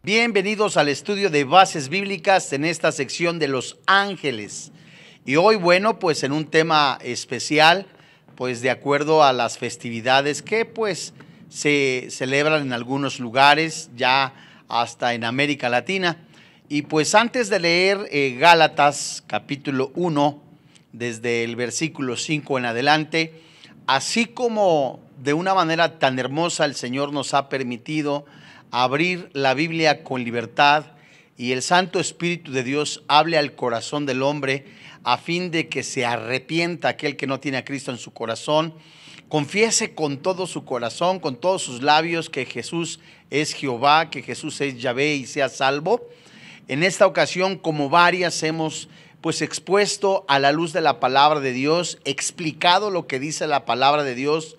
Bienvenidos al estudio de bases bíblicas en esta sección de los ángeles. Y hoy, bueno, pues en un tema especial, pues de acuerdo a las festividades que pues se celebran en algunos lugares, ya hasta en América Latina. Y pues antes de leer Gálatas capítulo 1, desde el versículo 5 en adelante, así como de una manera tan hermosa el Señor nos ha permitido abrir la Biblia con libertad y el Santo Espíritu de Dios hable al corazón del hombre a fin de que se arrepienta aquel que no tiene a Cristo en su corazón, confiese con todo su corazón, con todos sus labios que Jesús es Jehová, que Jesús es Yahvé y sea salvo. En esta ocasión, como varias, hemos pues expuesto a la luz de la palabra de Dios, explicado lo que dice la palabra de Dios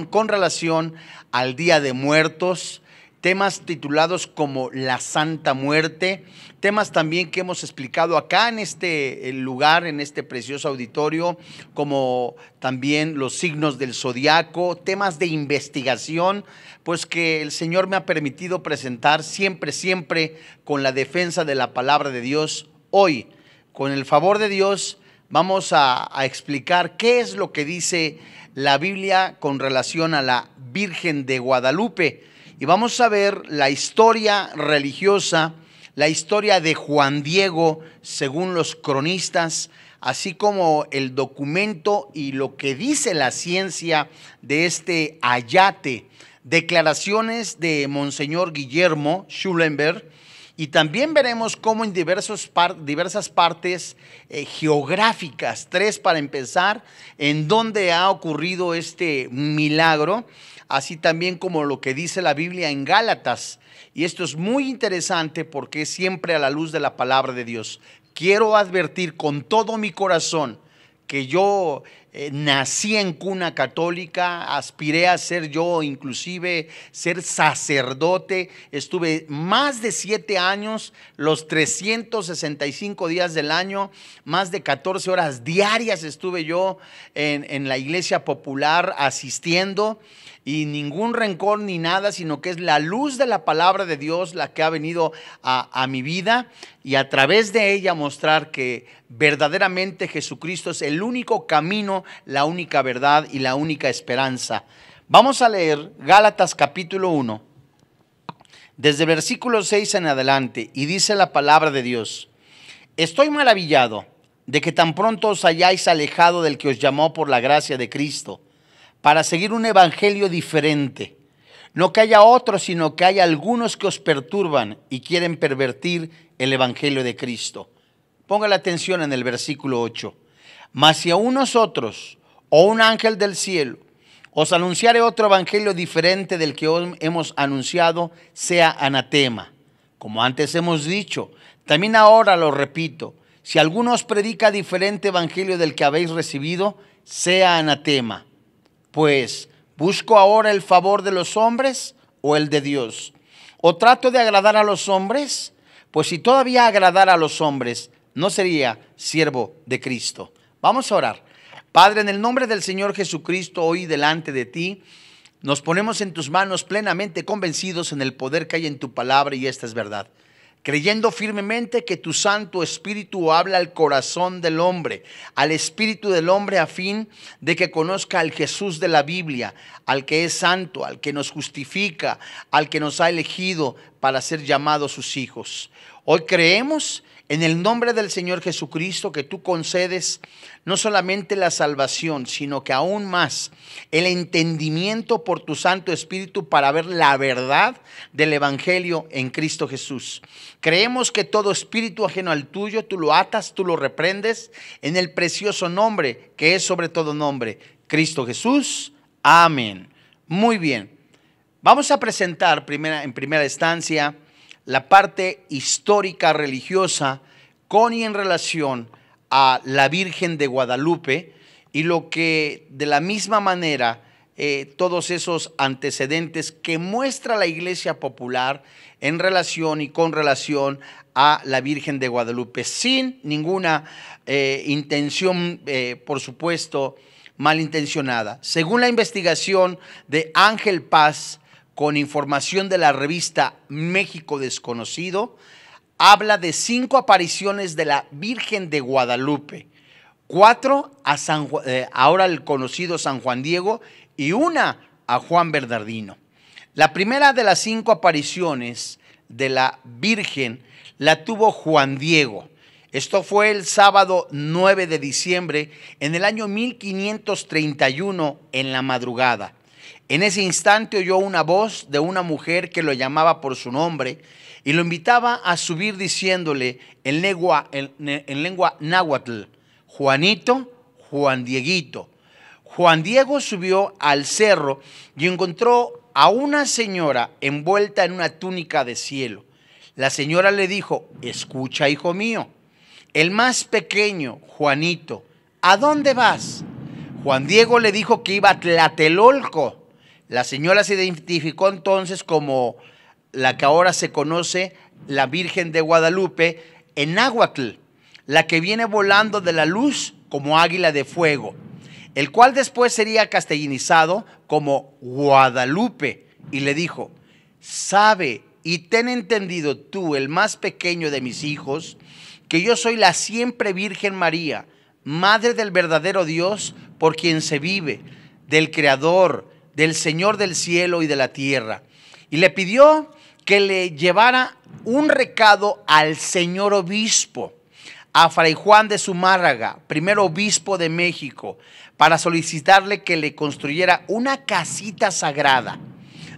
con relación al Día de Muertos, temas titulados como la Santa Muerte, temas también que hemos explicado acá en este lugar, en este precioso auditorio, como también los signos del zodiaco, temas de investigación, pues que el Señor me ha permitido presentar siempre con la defensa de la palabra de Dios. Hoy, con el favor de Dios, vamos a explicar qué es lo que dice la Biblia con relación a la Virgen de Guadalupe. Y vamos a ver la historia religiosa, la historia de Juan Diego según los cronistas, así como el documento y lo que dice la ciencia de este ayate, declaraciones de Monseñor Guillermo Schulenberg, y también veremos cómo en diversas partes geográficas, 3 para empezar, en donde ha ocurrido este milagro, así también como lo que dice la Biblia en Gálatas. Y esto es muy interesante porque es siempre a la luz de la palabra de Dios. Quiero advertir con todo mi corazón que yo nací en cuna católica, aspiré a ser yo inclusive ser sacerdote, estuve más de 7 años, los 365 días del año, más de 14 horas diarias estuve yo en la iglesia popular asistiendo. Y ningún rencor ni nada, sino que es la luz de la palabra de Dios la que ha venido a mi vida y a través de ella mostrar que verdaderamente Jesucristo es el único camino, la única verdad y la única esperanza. Vamos a leer Gálatas capítulo 1, desde versículo 6 en adelante, y dice la palabra de Dios: Estoy maravillado de que tan pronto os hayáis alejado del que os llamó por la gracia de Cristo, para seguir un evangelio diferente. No que haya otro, sino que hay algunos que os perturban y quieren pervertir el evangelio de Cristo. Ponga la atención en el versículo 8. Mas si aún nosotros, o un ángel del cielo, os anunciare otro evangelio diferente del que hoy hemos anunciado, sea anatema. Como antes hemos dicho, también ahora lo repito, si alguno os predica diferente evangelio del que habéis recibido, sea anatema. Pues, ¿busco ahora el favor de los hombres o el de Dios? ¿O trato de agradar a los hombres? Pues si todavía agradara a los hombres, no sería siervo de Cristo. Vamos a orar. Padre, en el nombre del Señor Jesucristo, hoy delante de ti, nos ponemos en tus manos plenamente convencidos en el poder que hay en tu palabra, y esta es verdad. Creyendo firmemente que tu Santo Espíritu habla al corazón del hombre, al espíritu del hombre, a fin de que conozca al Jesús de la Biblia, al que es santo, al que nos justifica, al que nos ha elegido para ser llamados sus hijos. Hoy creemos en el nombre del Señor Jesucristo que tú concedes no solamente la salvación, sino que aún más el entendimiento por tu Santo Espíritu para ver la verdad del Evangelio en Cristo Jesús. Creemos que todo espíritu ajeno al tuyo, tú lo atas, tú lo reprendes en el precioso nombre que es sobre todo nombre, Cristo Jesús. Amén. Muy bien. Vamos a presentar en primera instancia la parte histórica religiosa con y en relación a la Virgen de Guadalupe, y lo que de la misma manera todos esos antecedentes que muestra la Iglesia Popular en relación y con relación a la Virgen de Guadalupe, sin ninguna intención, por supuesto, malintencionada. Según la investigación de Ángel Paz, con información de la revista México Desconocido, habla de 5 apariciones de la Virgen de Guadalupe, 4 a ahora el conocido San Juan Diego y 1 a Juan Bernardino. La primera de las 5 apariciones de la Virgen la tuvo Juan Diego. Esto fue el sábado 9 de diciembre en el año 1531 en la madrugada. En ese instante oyó una voz de una mujer que lo llamaba por su nombre y lo invitaba a subir diciéndole en lengua náhuatl: Juanito, Juan Dieguito. Juan Diego subió al cerro y encontró a una señora envuelta en una túnica de cielo. La señora le dijo: escucha, hijo mío, el más pequeño, Juanito, ¿a dónde vas? Juan Diego le dijo que iba a Tlatelolco. La señora se identificó entonces como la que ahora se conoce, la Virgen de Guadalupe, en náhuatl, la que viene volando de la luz como águila de fuego, el cual después sería castellanizado como Guadalupe, y le dijo: sabe y ten entendido tú, el más pequeño de mis hijos, que yo soy la siempre Virgen María, Madre del verdadero Dios, por quien se vive, del Creador, del Señor del cielo y de la tierra. Y le pidió que le llevara un recado al señor obispo, a Fray Juan de Zumárraga, primer obispo de México, para solicitarle que le construyera una casita sagrada,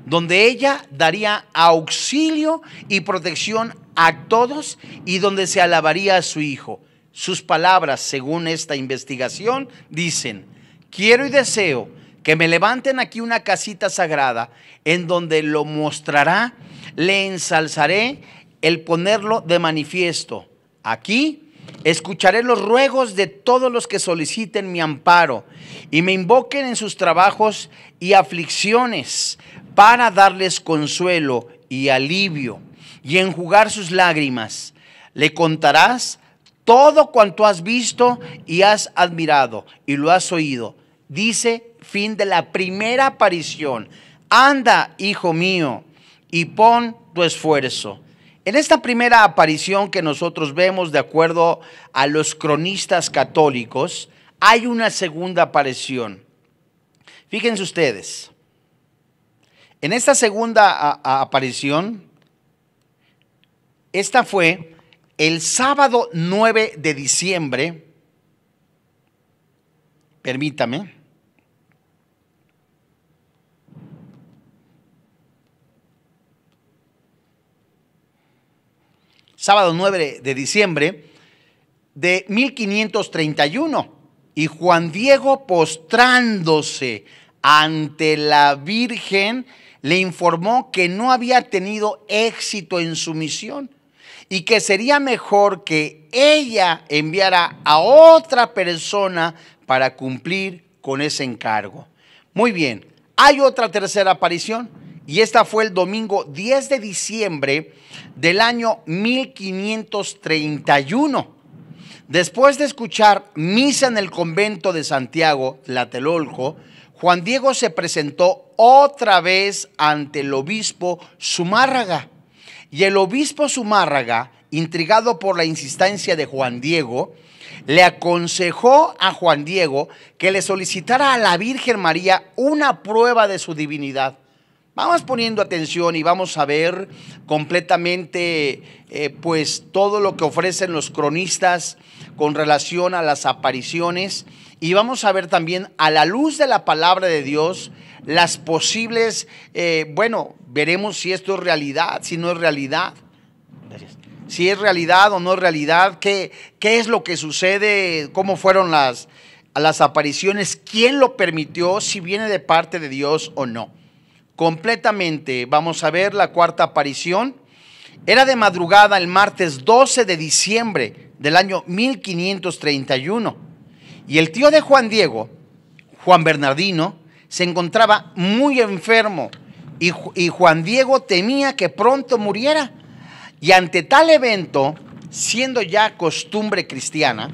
donde ella daría auxilio y protección a todos y donde se alabaría a su hijo. Sus palabras, según esta investigación, dicen: quiero y deseo que me levanten aquí una casita sagrada en donde lo mostrará, le ensalzaré el ponerlo de manifiesto. Aquí escucharé los ruegos de todos los que soliciten mi amparo y me invoquen en sus trabajos y aflicciones para darles consuelo y alivio y enjugar sus lágrimas. Le contarás todo cuanto has visto y has admirado y lo has oído. Dice, fin de la primera aparición. Anda, hijo mío, y pon tu esfuerzo. En esta primera aparición que nosotros vemos, de acuerdo a los cronistas católicos, hay una segunda aparición. Fíjense ustedes, en esta segunda aparición, esta fue el sábado 9 de diciembre, permítame. Sábado 9 de diciembre de 1531, y Juan Diego, postrándose ante la Virgen, le informó que no había tenido éxito en su misión y que sería mejor que ella enviara a otra persona para cumplir con ese encargo. Muy bien, hay otra tercera aparición, y esta fue el domingo 10 de diciembre del año 1531. Después de escuchar misa en el convento de Santiago, Tlatelolco, Juan Diego se presentó otra vez ante el obispo Zumárraga. Y el obispo Zumárraga, intrigado por la insistencia de Juan Diego, le aconsejó a Juan Diego que le solicitara a la Virgen María una prueba de su divinidad. Vamos poniendo atención y vamos a ver completamente pues todo lo que ofrecen los cronistas con relación a las apariciones, y vamos a ver también, a la luz de la palabra de Dios, las posibles, veremos si esto es realidad, si no es realidad. Si es realidad o no es realidad, qué es lo que sucede, cómo fueron las apariciones, quién lo permitió, si viene de parte de Dios o no. Completamente, vamos a ver la cuarta aparición. Era de madrugada el martes 12 de diciembre del año 1531. Y el tío de Juan Diego, Juan Bernardino, se encontraba muy enfermo y Juan Diego temía que pronto muriera. Y ante tal evento, siendo ya costumbre cristiana,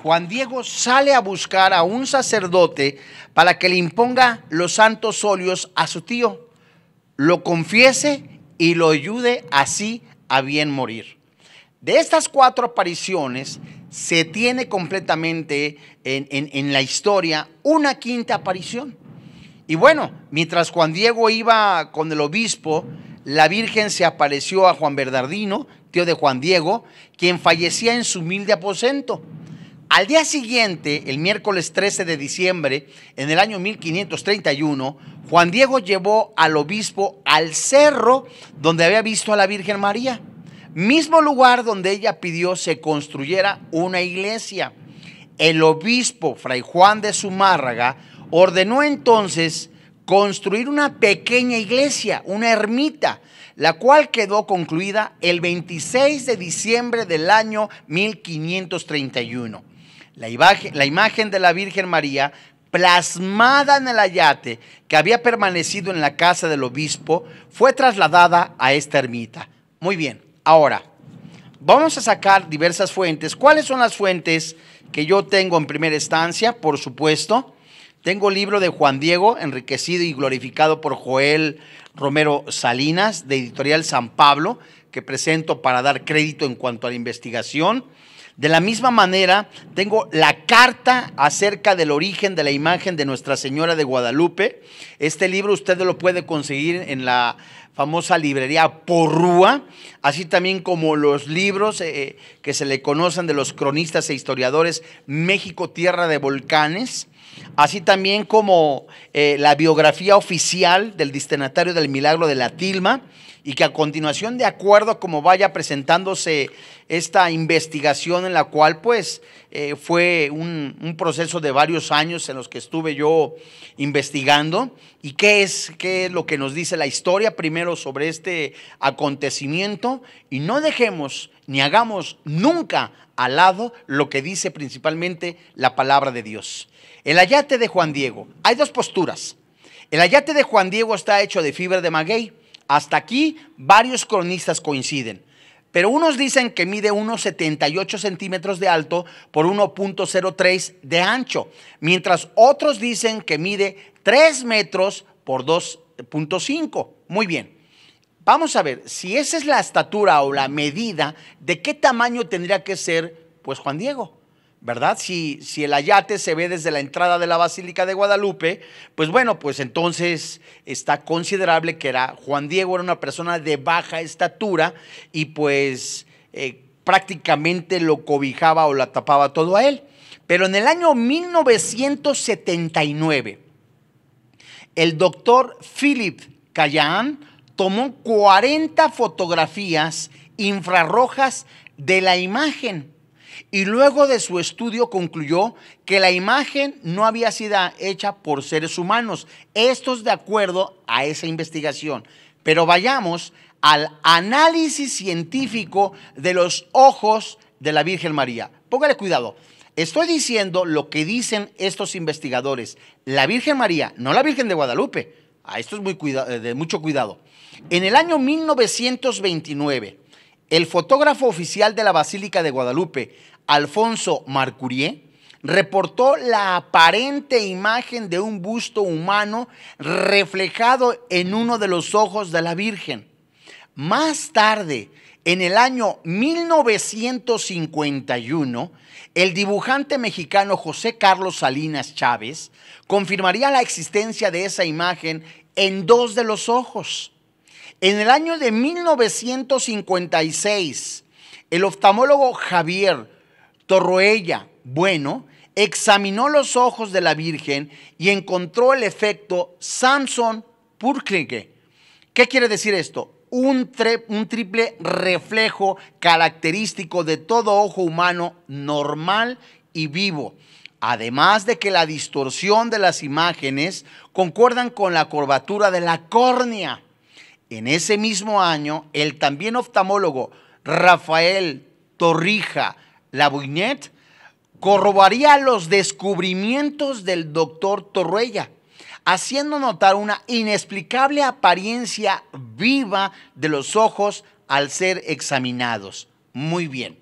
Juan Diego sale a buscar a un sacerdote para que le imponga los santos óleos a su tío, lo confiese y lo ayude así a bien morir. De estas 4 apariciones se tiene completamente en la historia una 5ª aparición. Y bueno, mientras Juan Diego iba con el obispo, la Virgen se apareció a Juan Bernardino, tío de Juan Diego, quien fallecía en su humilde aposento. Al día siguiente, el miércoles 13 de diciembre, en el año 1531, Juan Diego llevó al obispo al cerro donde había visto a la Virgen María, mismo lugar donde ella pidió se construyera una iglesia. El obispo Fray Juan de Zumárraga ordenó entonces construir una pequeña iglesia, una ermita, la cual quedó concluida el 26 de diciembre del año 1531. La imagen de la Virgen María, plasmada en el ayate que había permanecido en la casa del obispo, fue trasladada a esta ermita. Muy bien, ahora vamos a sacar diversas fuentes. ¿Cuáles son las fuentes que yo tengo en primera instancia? Por supuesto, tengo el libro de Juan Diego, enriquecido y glorificado por Joel Romero Salinas, de Editorial San Pablo, que presento para dar crédito en cuanto a la investigación. De la misma manera, tengo la carta acerca del origen de la imagen de Nuestra Señora de Guadalupe. Este libro usted lo puede conseguir en la famosa librería Porrúa, así también como los libros que se le conocen de los cronistas e historiadores México, Tierra de Volcanes, así también como la biografía oficial del destinatario del milagro de la tilma, y que a continuación, de acuerdo a cómo vaya presentándose esta investigación, en la cual pues fue un proceso de varios años en los que estuve yo investigando, y qué es lo que nos dice la historia primero sobre este acontecimiento, y no dejemos ni hagamos nunca al lado lo que dice principalmente la palabra de Dios. El ayate de Juan Diego, hay 2 posturas. El ayate de Juan Diego está hecho de fibra de maguey. Hasta aquí varios cronistas coinciden, pero unos dicen que mide unos 78 centímetros de alto por 1.03 de ancho, mientras otros dicen que mide 3 metros por 2.5. Muy bien, vamos a ver si esa es la estatura o la medida de qué tamaño tendría que ser pues Juan Diego, ¿verdad? Si el ayate se ve desde la entrada de la Basílica de Guadalupe, pues bueno, pues entonces está considerable que Juan Diego era una persona de baja estatura y pues prácticamente lo cobijaba o la tapaba todo a él. Pero en el año 1979, el doctor Philip Callahan tomó 40 fotografías infrarrojas de la imagen. Y luego de su estudio concluyó que la imagen no había sido hecha por seres humanos. Esto es de acuerdo a esa investigación. Pero vayamos al análisis científico de los ojos de la Virgen María. Póngale cuidado. Estoy diciendo lo que dicen estos investigadores. La Virgen María, no la Virgen de Guadalupe. Esto es de mucho cuidado. En el año 1929, el fotógrafo oficial de la Basílica de Guadalupe, Alfonso Marcurier, reportó la aparente imagen de un busto humano reflejado en uno de los ojos de la Virgen. Más tarde, en el año 1951, el dibujante mexicano José Carlos Salinas Chávez confirmaría la existencia de esa imagen en 2 de los ojos. En el año de 1956, el oftalmólogo Javier Torroella Bueno examinó los ojos de la Virgen y encontró el efecto Samson-Purkinje. ¿Qué quiere decir esto? Un triple reflejo característico de todo ojo humano normal y vivo. Además de que la distorsión de las imágenes concuerdan con la curvatura de la córnea. En ese mismo año, el también oftalmólogo Rafael Torrija Labuinet corroboraría los descubrimientos del doctor Torroella, haciendo notar una inexplicable apariencia viva de los ojos al ser examinados. Muy bien.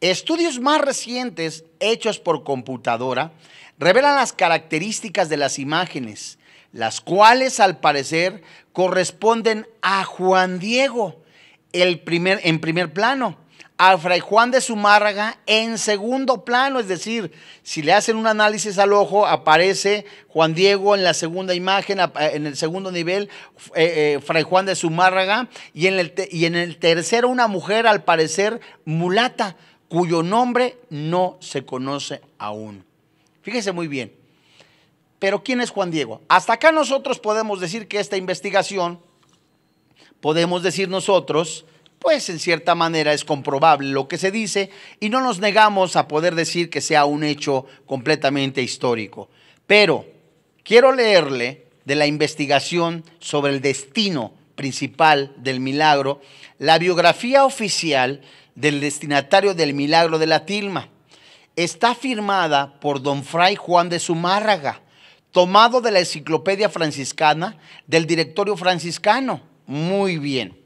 Estudios más recientes hechos por computadora revelan las características de las imágenes, las cuales al parecer corresponden a Juan Diego en primer plano, a Fray Juan de Zumárraga en segundo plano. Es decir, si le hacen un análisis al ojo, aparece Juan Diego en la segunda imagen, en el segundo nivel, Fray Juan de Zumárraga, y en el tercero una mujer al parecer mulata, cuyo nombre no se conoce aún. Fíjese muy bien. Pero ¿quién es Juan Diego? Hasta acá nosotros podemos decir que esta investigación, podemos decir nosotros, pues en cierta manera es comprobable lo que se dice y no nos negamos a poder decir que sea un hecho completamente histórico. Pero quiero leerle de la investigación sobre el destino principal del milagro, la biografía oficial del destinatario del milagro de la tilma. Está firmada por don Fray Juan de Zumárraga, tomado de la Enciclopedia Franciscana del Directorio Franciscano. Muy bien.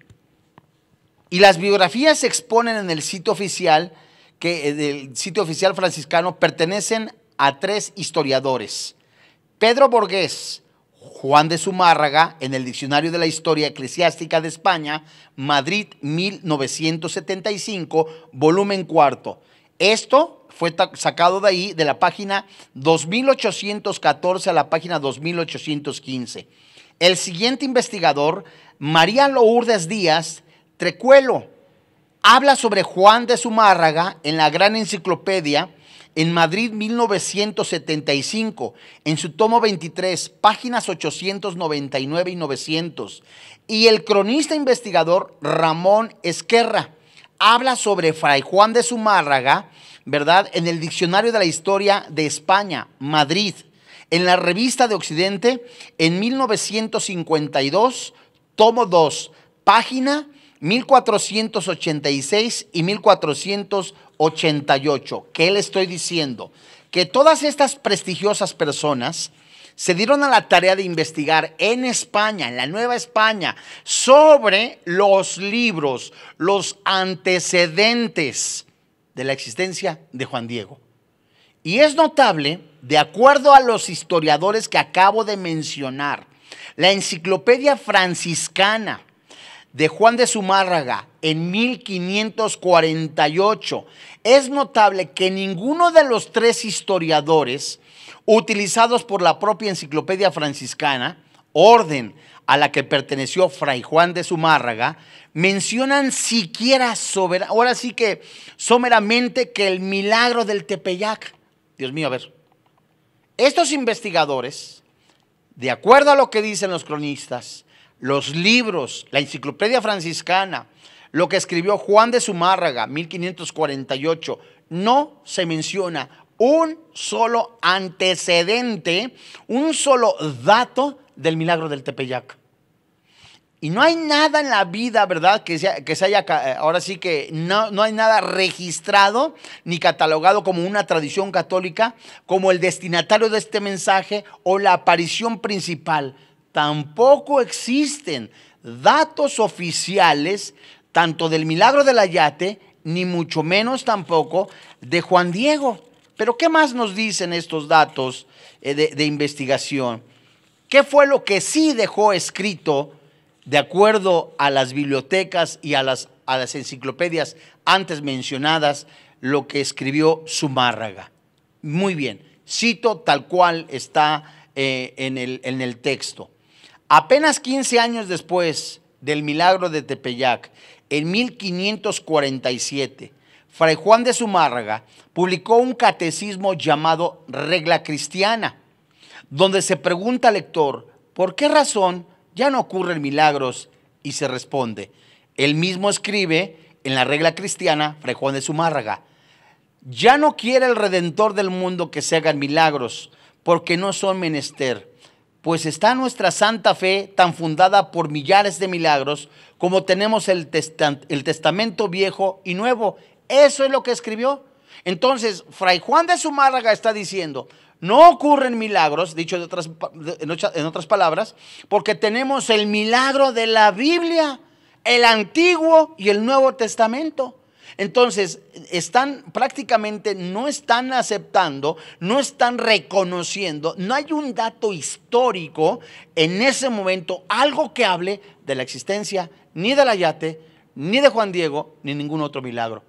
Y las biografías se exponen en el sitio oficial, del sitio oficial franciscano, pertenecen a 3 historiadores: Pedro Borges, Juan de Zumárraga, en el Diccionario de la Historia Eclesiástica de España, Madrid, 1975, volumen 4. Esto fue sacado de ahí, de la página 2814 a la página 2815. El siguiente investigador, María Lourdes Díaz Trecuelo, habla sobre Juan de Zumárraga en la Gran Enciclopedia en Madrid, 1975, en su tomo 23, páginas 899 y 900. Y el cronista investigador Ramón Esquerra habla sobre Fray Juan de Zumárraga, ¿verdad?, en el Diccionario de la Historia de España, Madrid, en la Revista de Occidente, en 1952, tomo 2, página 1486 y 1488. ¿Qué le estoy diciendo? Que todas estas prestigiosas personas se dieron a la tarea de investigar en España, en la Nueva España, sobre los libros, los antecedentes de la existencia de Juan Diego. Y es notable, de acuerdo a los historiadores que acabo de mencionar, la Enciclopedia Franciscana de Juan de Zumárraga en 1548, es notable que ninguno de los 3 historiadores utilizados por la propia Enciclopedia Franciscana, orden a la que perteneció Fray Juan de Zumárraga, mencionan siquiera someramente que el milagro del Tepeyac. Dios mío, a ver. Estos investigadores, de acuerdo a lo que dicen los cronistas, los libros, la Enciclopedia Franciscana, lo que escribió Juan de Zumárraga, 1548, no se menciona un solo antecedente, un solo dato del milagro del Tepeyac. Y no hay nada en la vida, ¿verdad?, que se haya, ahora sí que no hay nada registrado ni catalogado como una tradición católica, como el destinatario de este mensaje o la aparición principal. Tampoco existen datos oficiales tanto del milagro del Ayate, ni mucho menos tampoco de Juan Diego. Pero ¿qué más nos dicen estos datos de investigación? ¿Qué fue lo que sí dejó escrito, de acuerdo a las bibliotecas y a las enciclopedias antes mencionadas, lo que escribió Zumárraga? Muy bien, cito tal cual está en el texto. Apenas 15 años después del milagro de Tepeyac, en 1547, Fray Juan de Zumárraga publicó un catecismo llamado Regla Cristiana, donde se pregunta al lector, ¿por qué razón ya no ocurren milagros? Y se responde, él mismo escribe en la Regla Cristiana, Fray Juan de Zumárraga, ya no quiere el Redentor del mundo que se hagan milagros, porque no son menester, pues está nuestra santa fe tan fundada por millares de milagros como tenemos el Testamento Viejo y Nuevo. Eso es lo que escribió. Entonces, Fray Juan de Zumárraga está diciendo, no ocurren milagros, dicho en otras palabras, porque tenemos el milagro de la Biblia, el Antiguo y el Nuevo Testamento. Entonces, prácticamente no están aceptando, no están reconociendo, no hay un dato histórico en ese momento, algo que hable de la existencia ni del Ayate, ni de Juan Diego, ni ningún otro milagro.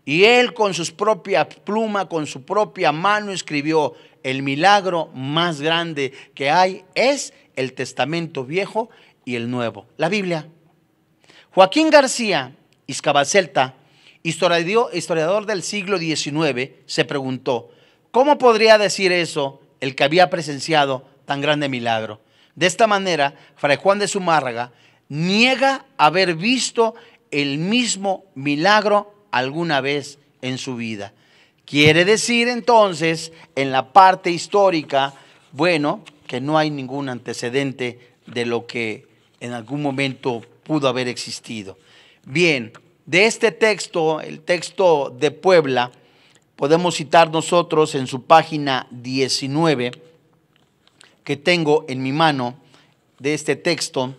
Y él con su propia pluma, con su propia mano escribió: el milagro más grande que hay es el Testamento Viejo y el Nuevo, la Biblia. Joaquín García Izcabacelta, historiador del siglo XIX, se preguntó: ¿cómo podría decir eso el que había presenciado tan grande milagro? De esta manera, Fray Juan de Zumárraga niega haber visto el mismo milagro alguna vez en su vida. Quiere decir entonces, en la parte histórica, bueno, que no hay ningún antecedente de lo que en algún momento pudo haber existido. Bien, de este texto, el texto de Puebla, podemos citar nosotros en su página 19, que tengo en mi mano, de este texto,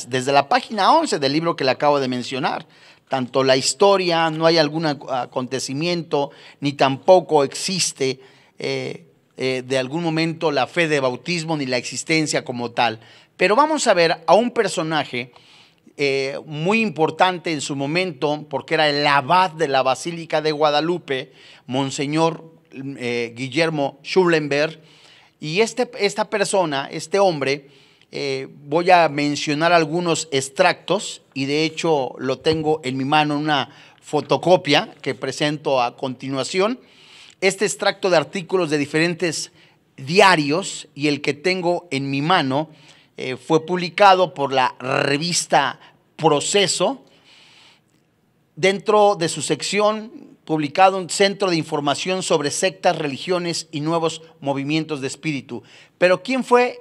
desde la página 11 del libro que le acabo de mencionar. Tanto la historia, no hay algún acontecimiento, ni tampoco existe de algún momento la fe de bautismo, ni la existencia como tal. Pero vamos a ver a un personaje muy importante en su momento, porque era el abad de la Basílica de Guadalupe, Monseñor Guillermo Schulenberg. Y esta persona, este hombre, voy a mencionar algunos extractos, y de hecho lo tengo en mi mano en una fotocopia que presento a continuación. Este extracto de artículos de diferentes diarios, y el que tengo en mi mano fue publicado por la revista Proceso, dentro de su sección publicado un Centro de Información sobre Sectas, Religiones y Nuevos Movimientos de Espíritu. Pero ¿quién fue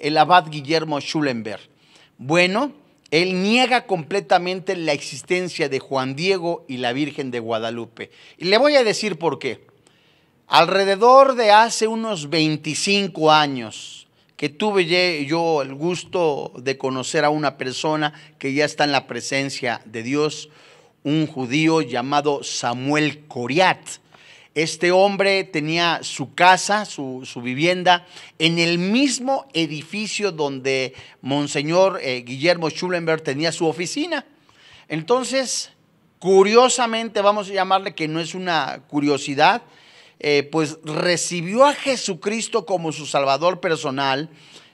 el abad Guillermo Schulenberg? Bueno, él niega completamente la existencia de Juan Diego y la Virgen de Guadalupe. Y le voy a decir por qué. Alrededor de hace unos 25 años que tuve yo el gusto de conocer a una persona que ya está en la presencia de Dios, un judío llamado Samuel Coriat. Este hombre tenía su casa, su vivienda, en el mismo edificio donde Monseñor Guillermo Schulenberg tenía su oficina. Entonces, curiosamente, vamos a llamarle, que no es una curiosidad, pues recibió a Jesucristo como su Salvador personal,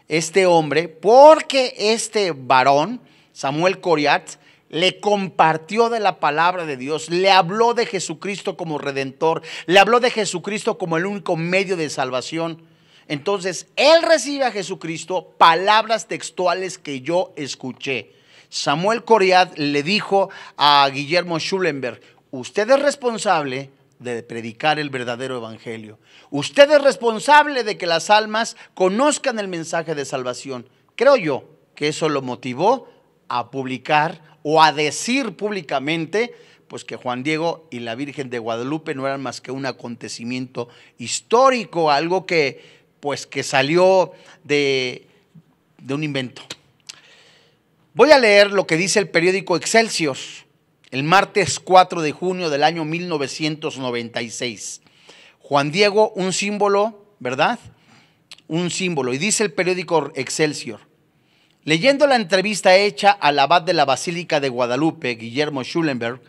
este hombre, porque este varón, Samuel Coriat, le compartió de la palabra de Dios, le habló de Jesucristo como Redentor, le habló de Jesucristo como el único medio de salvación. Entonces, él recibe a Jesucristo, palabras textuales que yo escuché. Samuel Coriat le dijo a Guillermo Schulenberg: usted es responsable de predicar el verdadero evangelio. Usted es responsable de que las almas conozcan el mensaje de salvación. Creo yo que eso lo motivó a publicar o a decir públicamente, pues, que Juan Diego y la Virgen de Guadalupe no eran más que un acontecimiento histórico, algo que, pues, que salió de un invento. Voy a leer lo que dice el periódico Excelsior, el martes 4 de junio del año 1996. Juan Diego, un símbolo, ¿verdad? Un símbolo. Y dice el periódico Excelsior: leyendo la entrevista hecha al abad de la Basílica de Guadalupe, Guillermo Schulenberg,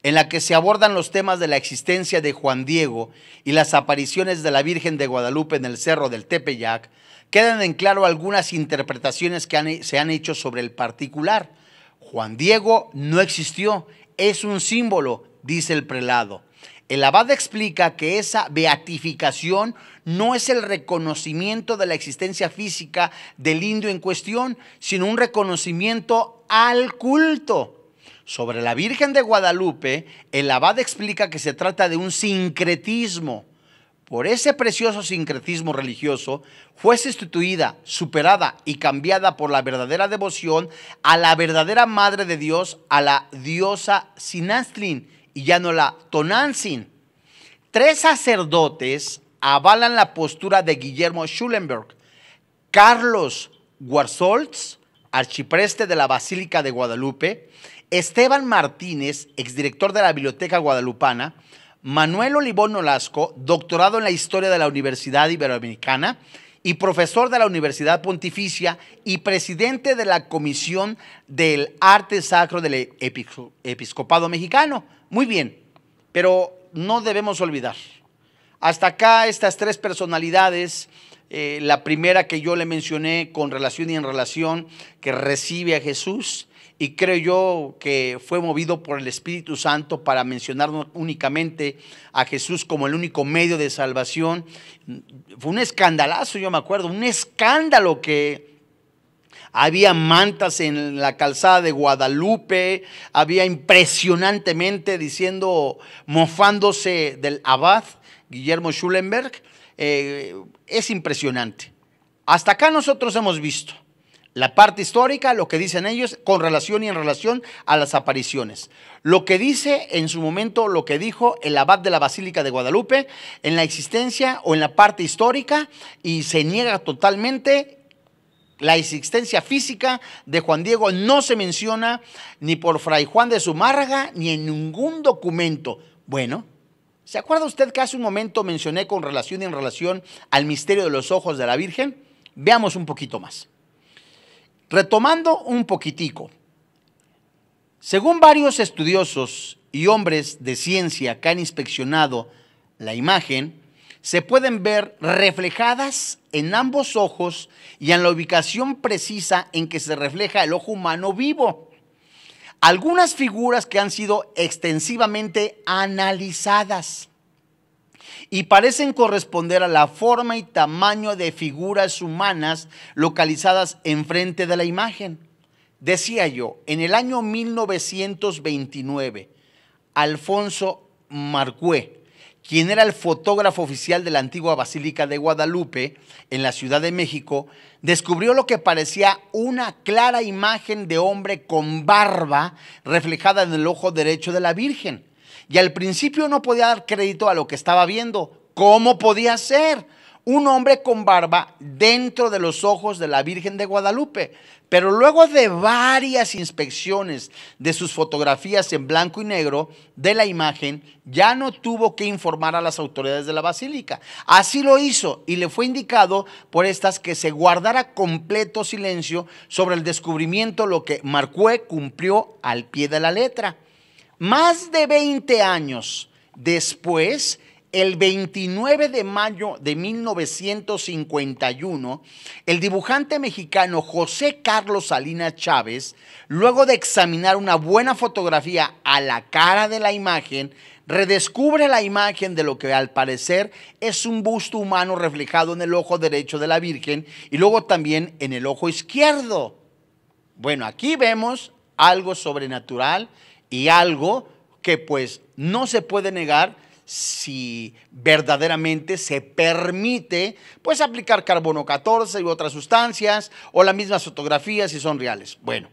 en la que se abordan los temas de la existencia de Juan Diego y las apariciones de la Virgen de Guadalupe en el Cerro del Tepeyac, quedan en claro algunas interpretaciones que se han hecho sobre el particular. Juan Diego no existió, es un símbolo, dice el prelado. El abad explica que esa beatificación no es el reconocimiento de la existencia física del indio en cuestión, sino un reconocimiento al culto. Sobre la Virgen de Guadalupe, el abad explica que se trata de un sincretismo. Por ese precioso sincretismo religioso fue sustituida, superada y cambiada por la verdadera devoción a la verdadera Madre de Dios, a la diosa Sinastlin, y ya no la Tonantzin. 3 sacerdotes avalan la postura de Guillermo Schulenberg: Carlos Guarsolz, arcipreste de la Basílica de Guadalupe, Esteban Martínez, exdirector de la Biblioteca Guadalupana, Manuel Olivón Nolasco, doctorado en la Historia de la Universidad Iberoamericana y profesor de la Universidad Pontificia y presidente de la Comisión del Arte Sacro del Episcopado Mexicano. Muy bien, pero no debemos olvidar. Hasta acá estas tres personalidades, la primera que yo le mencioné con relación y en relación, que recibe a Jesús, y creo yo que fue movido por el Espíritu Santo para mencionar únicamente a Jesús como el único medio de salvación. Fue un escandalazo, yo me acuerdo, un escándalo que había mantas en la calzada de Guadalupe, había impresionantemente diciendo, mofándose del abad Guillermo Schulenberg. Es impresionante. Hasta acá nosotros hemos visto la parte histórica, lo que dicen ellos con relación y en relación a las apariciones. Lo que dice en su momento, lo que dijo el abad de la Basílica de Guadalupe en la existencia o en la parte histórica, y se niega totalmente la existencia física de Juan Diego. No se menciona ni por Fray Juan de Zumárraga ni en ningún documento. Bueno, ¿se acuerda usted que hace un momento mencioné con relación y en relación al misterio de los ojos de la Virgen? Veamos un poquito más. Retomando un poquitico, según varios estudiosos y hombres de ciencia que han inspeccionado la imagen, se pueden ver reflejadas en ambos ojos y en la ubicación precisa en que se refleja el ojo humano vivo algunas figuras que han sido extensivamente analizadas y parecen corresponder a la forma y tamaño de figuras humanas localizadas enfrente de la imagen. Decía yo, en el año 1929, Alfonso Marcué, quien era el fotógrafo oficial de la antigua Basílica de Guadalupe en la Ciudad de México, descubrió lo que parecía una clara imagen de hombre con barba reflejada en el ojo derecho de la Virgen. Y al principio no podía dar crédito a lo que estaba viendo. ¿Cómo podía ser un hombre con barba dentro de los ojos de la Virgen de Guadalupe? Pero luego de varias inspecciones de sus fotografías en blanco y negro de la imagen, ya no tuvo que informar a las autoridades de la basílica. Así lo hizo y le fue indicado por estas que se guardara completo silencio sobre el descubrimiento, lo que Marcué cumplió al pie de la letra. Más de 20 años después, el 29 de mayo de 1951, el dibujante mexicano José Carlos Salinas Chávez, luego de examinar una buena fotografía a la cara de la imagen, redescubre la imagen de lo que al parecer es un busto humano reflejado en el ojo derecho de la Virgen y luego también en el ojo izquierdo. Bueno, aquí vemos algo sobrenatural y algo que pues no se puede negar si verdaderamente se permite pues aplicar carbono 14 y otras sustancias o las mismas fotografías si son reales. Bueno,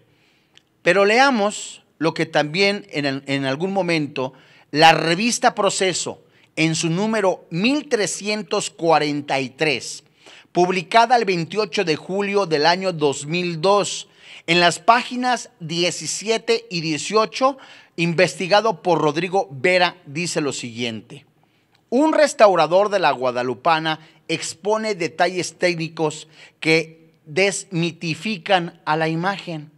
pero leamos lo que también en algún momento la revista Proceso en su número 1343, publicada el 28 de julio del año 2002, en las páginas 17 y 18, investigado por Rodrigo Vera, dice lo siguiente: un restaurador de la Guadalupana expone detalles técnicos que desmitifican a la imagen.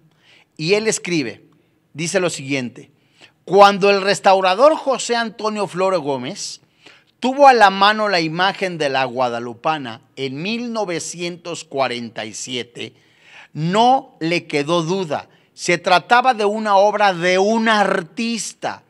Y él escribe, dice lo siguiente: cuando el restaurador José Antonio Floro Gómez tuvo a la mano la imagen de la Guadalupana en 1947, no le quedó duda. Se trataba de una obra de un artista,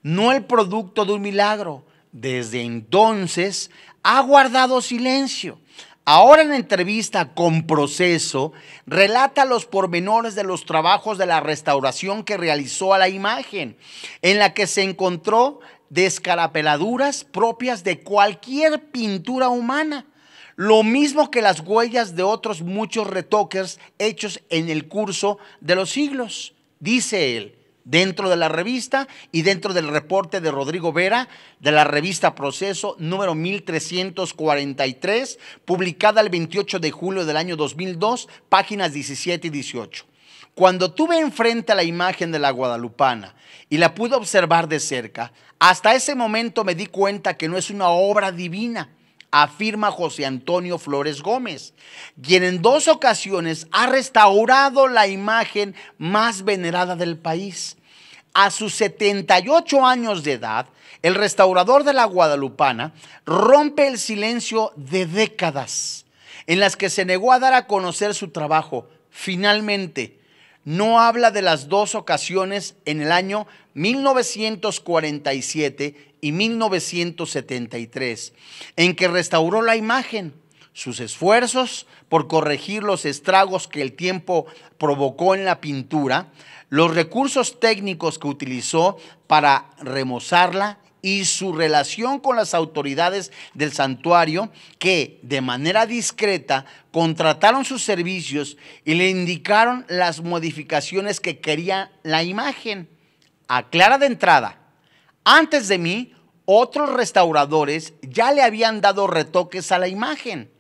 no el producto de un milagro. Desde entonces ha guardado silencio. Ahora en entrevista con Proceso, relata los pormenores de los trabajos de la restauración que realizó a la imagen, en la que se encontró descarapeladuras propias de cualquier pintura humana. Lo mismo que las huellas de otros muchos retoques hechos en el curso de los siglos, dice él, dentro de la revista y dentro del reporte de Rodrigo Vera de la revista Proceso número 1343, publicada el 28 de julio del año 2002, páginas 17 y 18. cuando tuve enfrente a la imagen de la guadalupana y la pude observar de cerca, hasta ese momento me di cuenta que no es una obra divina, afirma José Antonio Flores Gómez, quien en 2 ocasiones ha restaurado la imagen más venerada del país. A sus 78 años de edad, el restaurador de la guadalupana rompe el silencio de décadas en las que se negó a dar a conocer su trabajo. Finalmente, no habla de las 2 ocasiones en el año 1947 y 1973, en que restauró la imagen. Sus esfuerzos por corregir los estragos que el tiempo provocó en la pintura, los recursos técnicos que utilizó para remozarla y su relación con las autoridades del santuario, que de manera discreta contrataron sus servicios y le indicaron las modificaciones que quería la imagen. Aclara de entrada, antes de mí, otros restauradores ya le habían dado retoques a la imagen.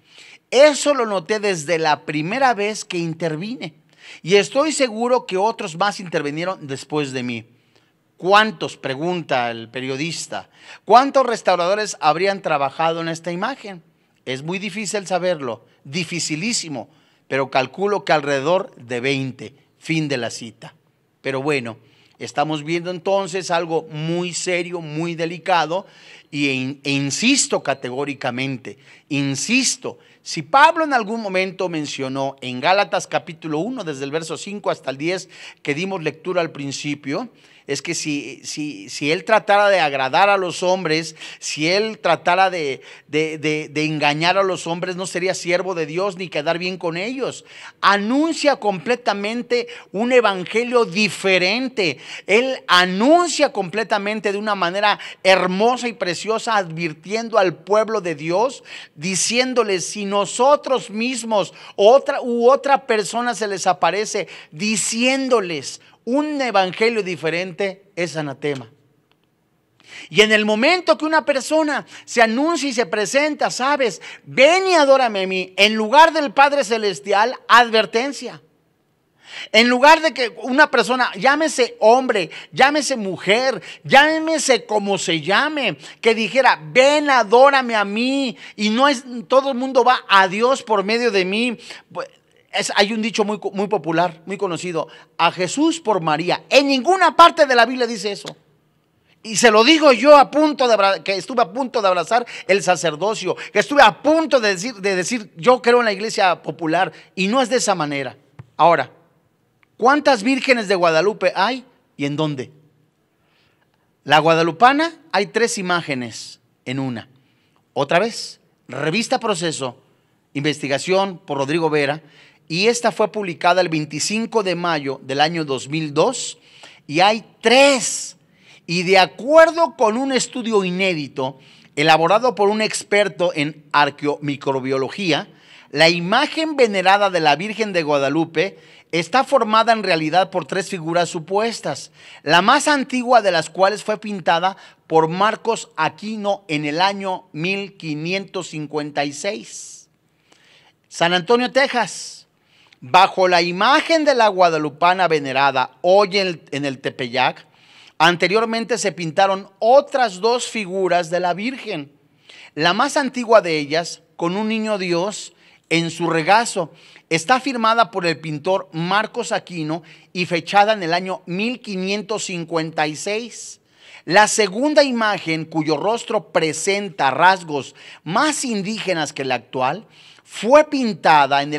Eso lo noté desde la primera vez que intervine. Y estoy seguro que otros más intervinieron después de mí. ¿Cuántos? Pregunta el periodista. ¿Cuántos restauradores habrían trabajado en esta imagen? Es muy difícil saberlo, dificilísimo, pero calculo que alrededor de 20. Fin de la cita. Pero bueno, estamos viendo entonces algo muy serio, muy delicado, e insisto categóricamente, si Pablo en algún momento mencionó en Gálatas capítulo 1, desde el verso 5 hasta el 10, que dimos lectura al principio, es que si él tratara de agradar a los hombres, si él tratara de engañar a los hombres, no sería siervo de Dios ni quedar bien con ellos. Anuncia completamente un evangelio diferente. Él anuncia completamente de una manera hermosa y preciosa, advirtiendo al pueblo de Dios, diciéndoles: si nosotros mismos otra persona se les aparece diciéndoles un evangelio diferente, es anatema. Y en el momento que una persona se anuncia y se presenta, sabes, ven y adórame a mí, en lugar del Padre Celestial, advertencia. En lugar de que una persona, llámese hombre, llámese mujer, llámese como se llame, que dijera: ven, adórame a mí, y no es todo el mundo va a Dios por medio de mí. Hay un dicho muy popular, muy conocido: a Jesús por María. En ninguna parte de la Biblia dice eso. Y se lo digo yo, que estuve a punto de abrazar el sacerdocio, que estuve a punto de decir yo creo en la iglesia popular, y no es de esa manera. Ahora, ¿cuántas vírgenes de Guadalupe hay y en dónde? La guadalupana, hay 3 imágenes en una. Otra vez, revista Proceso, investigación por Rodrigo Vera, y esta fue publicada el 25 de mayo del año 2002, y hay 3. Y de acuerdo con un estudio inédito elaborado por un experto en arqueomicrobiología, la imagen venerada de la Virgen de Guadalupe está formada en realidad por 3 figuras supuestas, la más antigua de las cuales fue pintada por Marcos Aquino en el año 1556. San Antonio, Texas. Bajo la imagen de la guadalupana venerada hoy en el Tepeyac, anteriormente se pintaron otras 2 figuras de la Virgen. La más antigua de ellas, con un niño Dios en su regazo, está firmada por el pintor Marcos Aquino y fechada en el año 1556. La segunda imagen, cuyo rostro presenta rasgos más indígenas que la actual, fue pintada en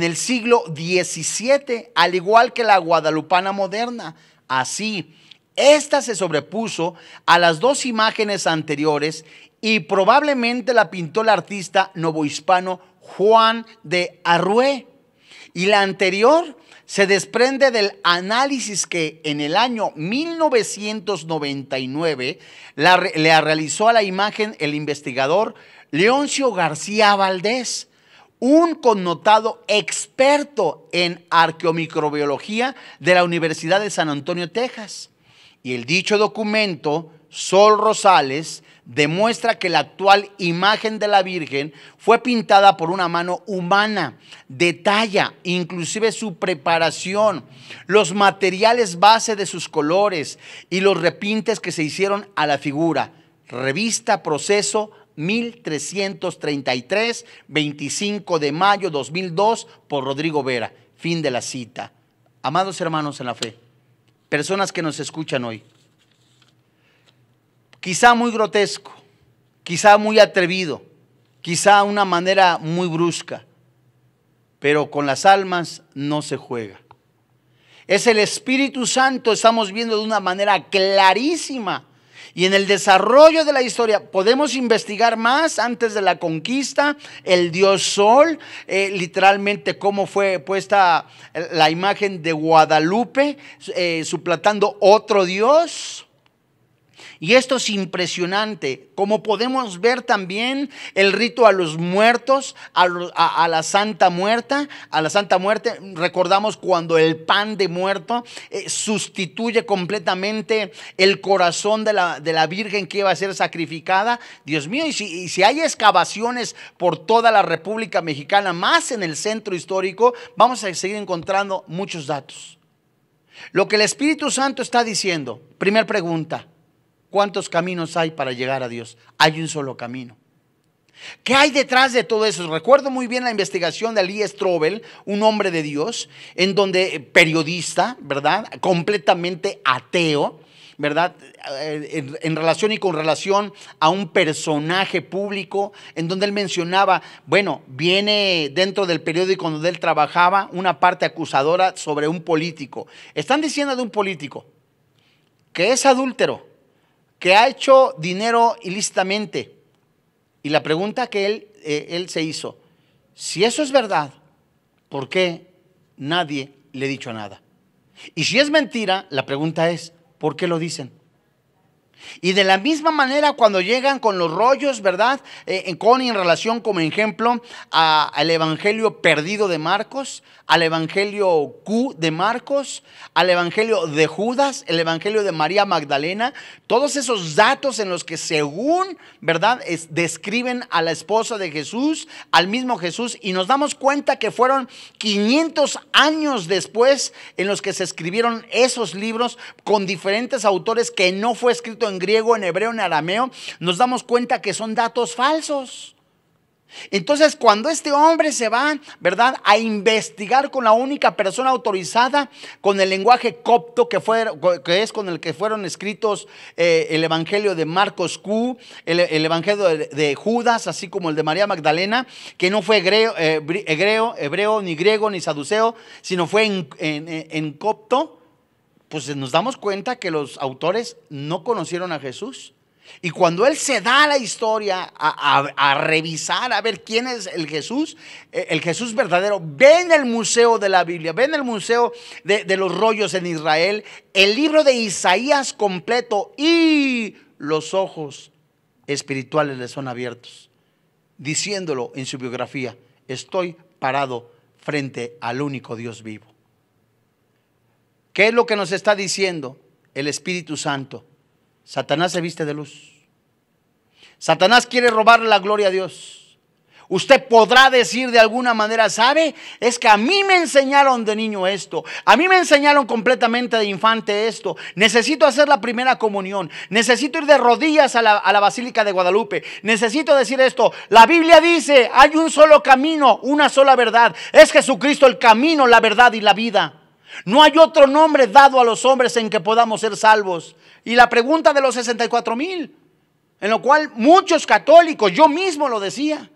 el siglo XVII, al igual que la guadalupana moderna. Así, esta se sobrepuso a las 2 imágenes anteriores y probablemente la pintó el artista novohispano Juan de Arrué. Y la anterior se desprende del análisis que en el año 1999 le realizó a la imagen el investigador Leoncio García Valdés, un connotado experto en arqueomicrobiología de la Universidad de San Antonio, Texas. Y el dicho documento, Sol Rosales, demuestra que la actual imagen de la Virgen fue pintada por una mano humana. Detalla inclusive su preparación, los materiales base de sus colores y los repintes que se hicieron a la figura. Revista Proceso, 1333, 25 de mayo 2002, por Rodrigo Vera. Fin de la cita. Amados hermanos en la fe, personas que nos escuchan hoy, quizá muy grotesco, quizá muy atrevido, quizá una manera muy brusca, pero con las almas no se juega. Es el Espíritu Santo, estamos viendo de una manera clarísima. Y en el desarrollo de la historia podemos investigar más antes de la conquista, el dios Sol, literalmente cómo fue puesta la imagen de Guadalupe, suplantando otro dios. Y esto es impresionante, como podemos ver también el rito a los muertos, a la Santa Muerte. Recordamos cuando el pan de muerto sustituye completamente el corazón de la Virgen que iba a ser sacrificada. Dios mío, y si hay excavaciones por toda la República Mexicana, más en el centro histórico, vamos a seguir encontrando muchos datos. Lo que el Espíritu Santo está diciendo, primera pregunta: ¿cuántos caminos hay para llegar a Dios? Hay un solo camino. ¿Qué hay detrás de todo eso? Recuerdo muy bien la investigación de Lee Strobel, un hombre de Dios, en donde periodista, ¿verdad? Completamente ateo, ¿verdad? En relación a un personaje público, en donde él mencionaba, bueno, viene dentro del periódico donde él trabajaba una parte acusadora sobre un político. Están diciendo de un político que es adúltero, que ha hecho dinero ilícitamente. Y la pregunta que él se hizo: si eso es verdad, ¿por qué nadie le ha dicho nada? Y si es mentira, la pregunta es: ¿por qué lo dicen? Y de la misma manera, cuando llegan con los rollos, ¿verdad? En relación, como ejemplo, al Evangelio perdido de Marcos, al Evangelio Q de Marcos, al Evangelio de Judas, el Evangelio de María Magdalena, todos esos datos en los que, según, ¿verdad?, describen a la esposa de Jesús, al mismo Jesús, y nos damos cuenta que fueron 500 años después en los que se escribieron esos libros con diferentes autores, que no fue escrito en griego, en hebreo, en arameo. Nos damos cuenta que son datos falsos. Entonces, cuando este hombre se va, ¿verdad?, a investigar con la única persona autorizada, con el lenguaje copto que es con el que fueron escritos el Evangelio de Marcos Q, el Evangelio de Judas, así como el de María Magdalena, que no fue hebreo, ni griego, ni saduceo, sino fue en copto, pues nos damos cuenta que los autores no conocieron a Jesús. Y cuando él se da a la historia a revisar, a ver quién es el Jesús verdadero, ve en el museo de la Biblia, ve en el museo de los rollos en Israel, el libro de Isaías completo, y los ojos espirituales le son abiertos, diciéndolo en su biografía: estoy parado frente al único Dios vivo. ¿Qué es lo que nos está diciendo el Espíritu Santo? Satanás se viste de luz. Satanás quiere robarle la gloria a Dios. Usted podrá decir de alguna manera: ¿sabe? Es que a mí me enseñaron de niño esto. A mí me enseñaron completamente de infante esto. Necesito hacer la primera comunión. Necesito ir de rodillas a la Basílica de Guadalupe. Necesito decir esto. La Biblia dice: hay un solo camino, una sola verdad. Es Jesucristo el camino, la verdad y la vida. No hay otro nombre dado a los hombres en que podamos ser salvos. Y la pregunta de los 64,000, en lo cual muchos católicos, yo mismo lo decía: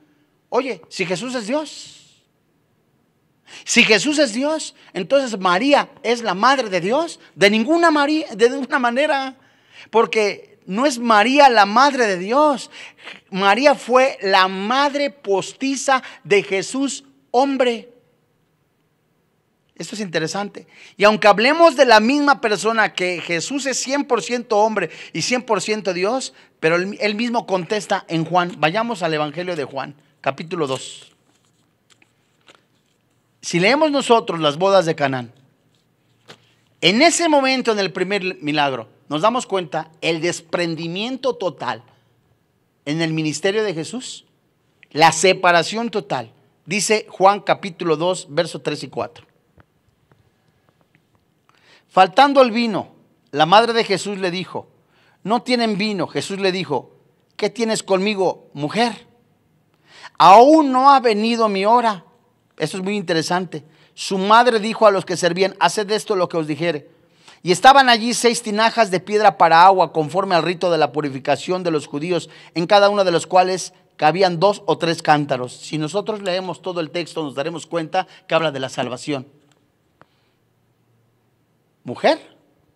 oye, si Jesús es Dios, entonces María es la madre de Dios. De ninguna manera, porque no es María la madre de Dios. María fue la madre postiza de Jesús, hombre. Esto es interesante. Y aunque hablemos de la misma persona, que Jesús es 100% hombre y 100% Dios, pero él mismo contesta en Juan. Vayamos al Evangelio de Juan, capítulo 2. Si leemos nosotros las bodas de Canaán, en ese momento, en el primer milagro, nos damos cuenta el desprendimiento total en el ministerio de Jesús? La separación total. Dice Juan capítulo 2, versos 3 y 4. Faltando el vino, la madre de Jesús le dijo, no tienen vino. Jesús le dijo, ¿qué tienes conmigo, mujer? Aún no ha venido mi hora. Eso es muy interesante. Su madre dijo a los que servían, haced esto lo que os dijere. Y estaban allí 6 tinajas de piedra para agua, conforme al rito de la purificación de los judíos, en cada una de los cuales cabían 2 o 3 cántaros. Si nosotros leemos todo el texto, nos daremos cuenta que habla de la salvación. Mujer,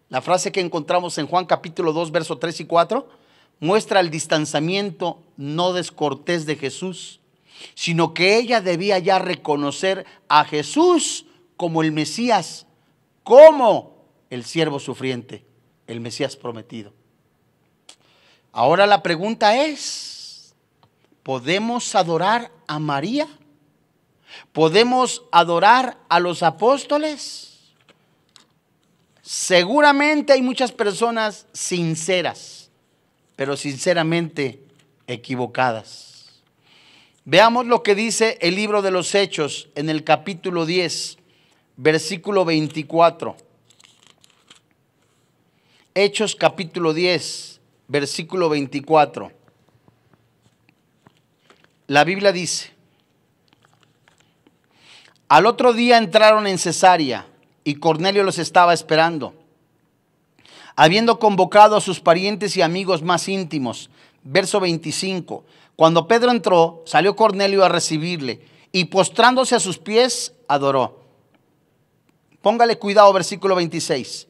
la frase que encontramos en Juan capítulo 2, versos 3 y 4, muestra el distanciamiento no descortés de Jesús, sino que ella debía ya reconocer a Jesús como el Mesías, como el siervo sufriente, el Mesías prometido. Ahora la pregunta es, ¿podemos adorar a María? ¿Podemos adorar a los apóstoles? Seguramente hay muchas personas sinceras, pero sinceramente equivocadas. Veamos lo que dice el libro de los Hechos en el capítulo 10, versículo 24. Hechos capítulo 10, versículo 24. La Biblia dice, al otro día entraron en Cesarea y Cornelio los estaba esperando, habiendo convocado a sus parientes y amigos más íntimos. Verso 25. Cuando Pedro entró, salió Cornelio a recibirle y postrándose a sus pies, adoró. Póngale cuidado, versículo 26.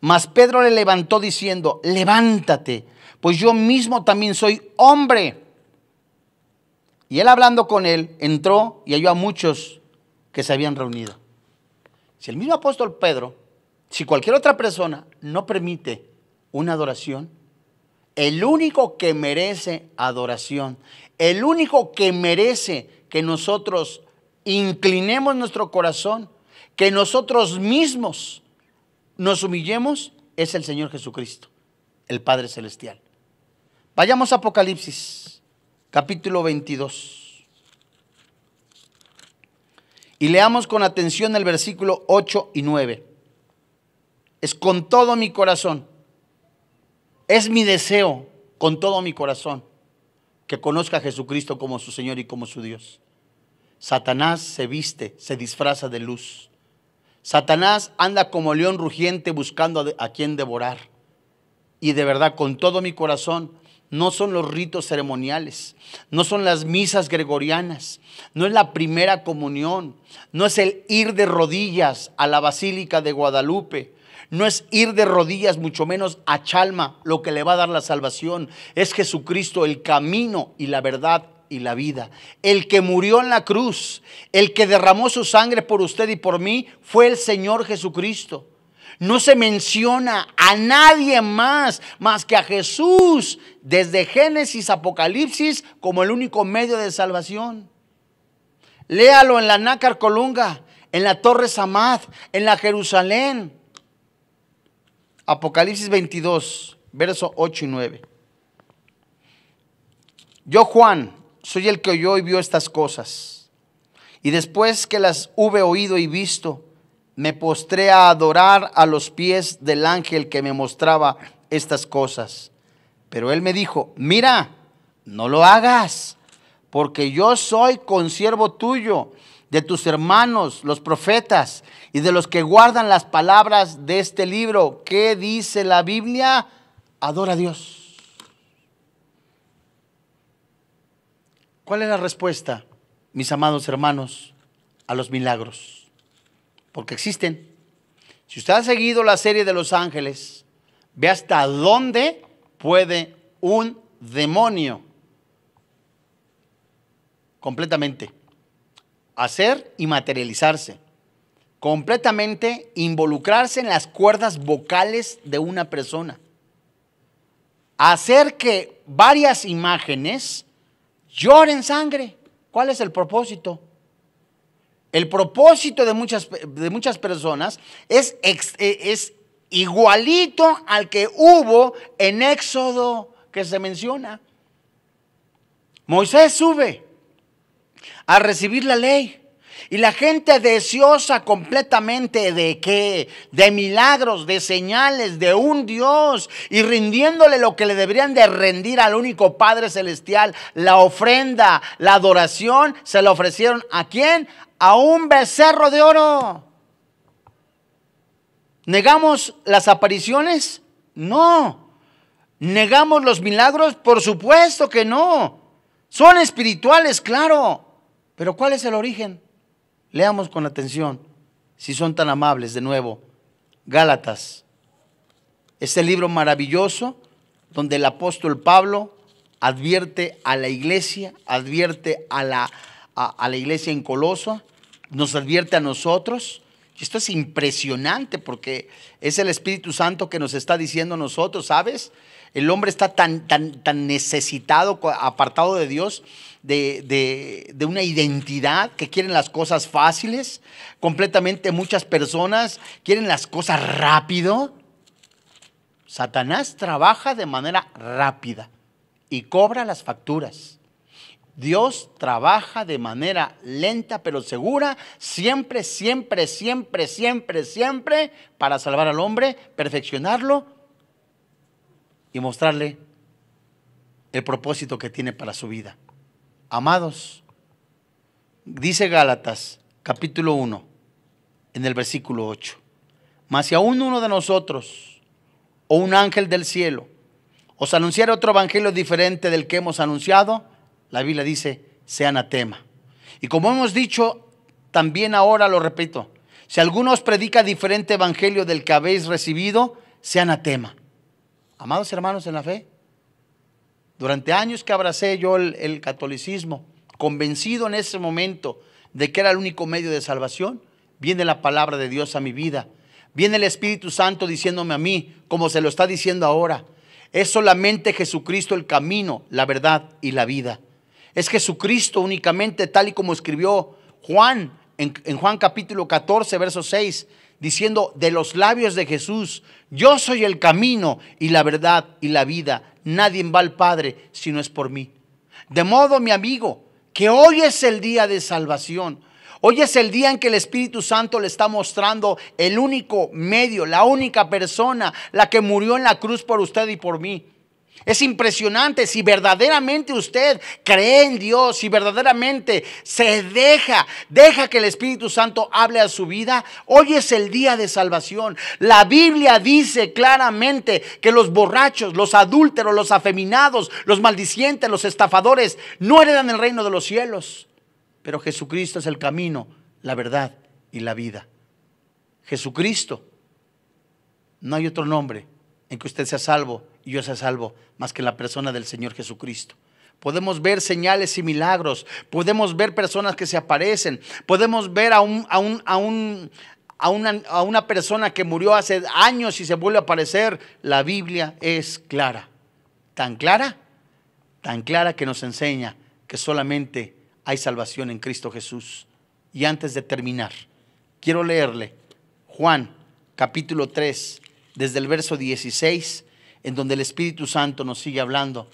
Mas Pedro le levantó diciendo, levántate, pues yo mismo también soy hombre. Y él, hablando con él, entró y halló a muchos que se habían reunido. Si el mismo apóstol Pedro, si cualquier otra persona no permite una adoración, el único que merece adoración, el único que merece que nosotros inclinemos nuestro corazón, que nosotros mismos nos humillemos, es el Señor Jesucristo, el Padre Celestial. Vayamos a Apocalipsis, capítulo 22. Y leamos con atención el versículo 8 y 9. Es con todo mi corazón, es mi deseo con todo mi corazón que conozca a Jesucristo como su Señor y como su Dios. Satanás se viste, se disfraza de luz. Satanás anda como león rugiente buscando a quien devorar. Y de verdad, con todo mi corazón, no son los ritos ceremoniales, no son las misas gregorianas, no es la primera comunión, no es el ir de rodillas a la Basílica de Guadalupe, no es ir de rodillas, mucho menos a Chalma, lo que le va a dar la salvación. Es Jesucristo el camino y la verdad y la vida. El que murió en la cruz, el que derramó su sangre por usted y por mí, fue el Señor Jesucristo. No se menciona a nadie más que a Jesús desde Génesis, Apocalipsis, como el único medio de salvación. Léalo en la Nácar Colunga, en la Torre Samad, en la Jerusalén. Apocalipsis 22, versos 8 y 9. Yo, Juan, soy el que oyó y vio estas cosas. Y después que las hube oído y visto, me postré a adorar a los pies del ángel que me mostraba estas cosas. Pero él me dijo, mira, no lo hagas, porque yo soy consiervo tuyo, de tus hermanos, los profetas, y de los que guardan las palabras de este libro. ¿Qué dice la Biblia? Adora a Dios. ¿Cuál es la respuesta, mis amados hermanos, a los milagros? Porque existen. Si usted ha seguido la serie de los ángeles, ve hasta dónde puede un demonio completamente hacer y materializarse, completamente involucrarse en las cuerdas vocales de una persona, hacer que varias imágenes lloren sangre. ¿Cuál es el propósito? El propósito de muchas personas es igualito al que hubo en Éxodo que se menciona. Moisés sube a recibir la ley. Y la gente deseosa completamente ¿de qué? De milagros, de señales, de un Dios. Y rindiéndole lo que le deberían de rendir al único Padre Celestial. La ofrenda, la adoración, se la ofrecieron ¿a quién? A un becerro de oro. ¿Negamos las apariciones? No. ¿Negamos los milagros? Por supuesto que no. Son espirituales, claro. Pero ¿cuál es el origen? Leamos con atención, si son tan amables, de nuevo, Gálatas. Este libro maravilloso donde el apóstol Pablo advierte a la iglesia, advierte a la iglesia en Coloso, nos advierte a nosotros. Y esto es impresionante porque es el Espíritu Santo que nos está diciendo a nosotros, ¿sabes? El hombre está tan necesitado, apartado de Dios, de una identidad, que quieren las cosas fáciles. Completamente muchas personas quieren las cosas rápido. Satanás trabaja de manera rápida y cobra las facturas. Dios trabaja de manera lenta pero segura, siempre, siempre, siempre, siempre, siempre, para salvar al hombre, perfeccionarlo y mostrarle el propósito que tiene para su vida. Amados, dice Gálatas capítulo 1 en el versículo 8: mas si aún uno de nosotros o un ángel del cielo os anunciara otro evangelio diferente del que hemos anunciado, la Biblia dice, sea anatema. Y como hemos dicho, también ahora lo repito, si alguno os predica diferente evangelio del que habéis recibido, sea anatema. Amados hermanos en la fe, durante años que abracé yo el catolicismo, convencido en ese momento de que era el único medio de salvación, viene la palabra de Dios a mi vida. Viene el Espíritu Santo diciéndome a mí, como se lo está diciendo ahora, es solamente Jesucristo el camino, la verdad y la vida. Es Jesucristo únicamente, tal y como escribió Juan en Juan capítulo 14, verso 6, diciendo de los labios de Jesús, yo soy el camino y la verdad y la vida. Nadie va al Padre si no es por mí. De modo, mi amigo, que hoy es el día de salvación. Hoy es el día en que el Espíritu Santo le está mostrando el único medio, la única persona, la que murió en la cruz por usted y por mí. Es impresionante. Si verdaderamente usted cree en Dios, si verdaderamente se deja que el Espíritu Santo hable a su vida, hoy es el día de salvación. La Biblia dice claramente que los borrachos, los adúlteros, los afeminados, los maldicientes, los estafadores no heredan el reino de los cielos. Pero Jesucristo es el camino, la verdad y la vida. Jesucristo. No hay otro nombre en que usted sea salvo y yo sea salvo más que en la persona del Señor Jesucristo. Podemos ver señales y milagros, podemos ver personas que se aparecen, podemos ver a una persona que murió hace años y se vuelve a aparecer. La Biblia es clara tan clara que nos enseña que solamente hay salvación en Cristo Jesús. Y antes de terminar, quiero leerle Juan capítulo 3, desde el verso 16, en donde el Espíritu Santo nos sigue hablando.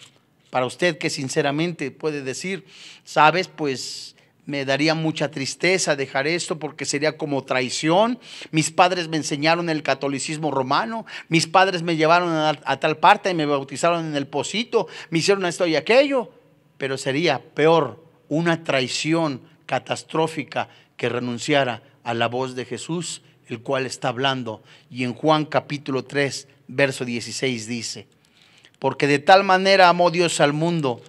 Para usted que sinceramente puede decir, sabes, pues me daría mucha tristeza dejar esto porque sería como traición. Mis padres me enseñaron el catolicismo romano, mis padres me llevaron a tal parte y me bautizaron en el Pocito, me hicieron esto y aquello, pero sería peor, una traición catastrófica que renunciara a la voz de Jesús, el cual está hablando. Y en Juan capítulo 3, verso 16 dice, porque de tal manera amó Dios al mundo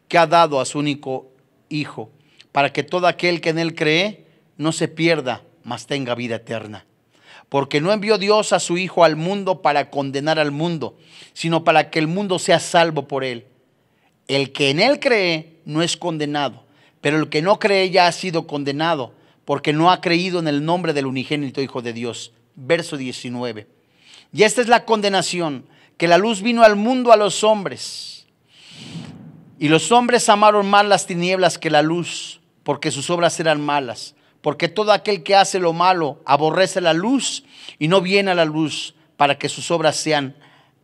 que ha dado a su único Hijo, para que todo aquel que en él cree no se pierda, mas tenga vida eterna. Porque no envió Dios a su Hijo al mundo para condenar al mundo, sino para que el mundo sea salvo por él. El que en él cree no es condenado, pero el que no cree ya ha sido condenado, porque no ha creído en el nombre del unigénito Hijo de Dios. Verso 19. Y esta es la condenación, que la luz vino al mundo a los hombres, y los hombres amaron más las tinieblas que la luz, porque sus obras eran malas. Porque todo aquel que hace lo malo aborrece la luz y no viene a la luz para que sus obras sean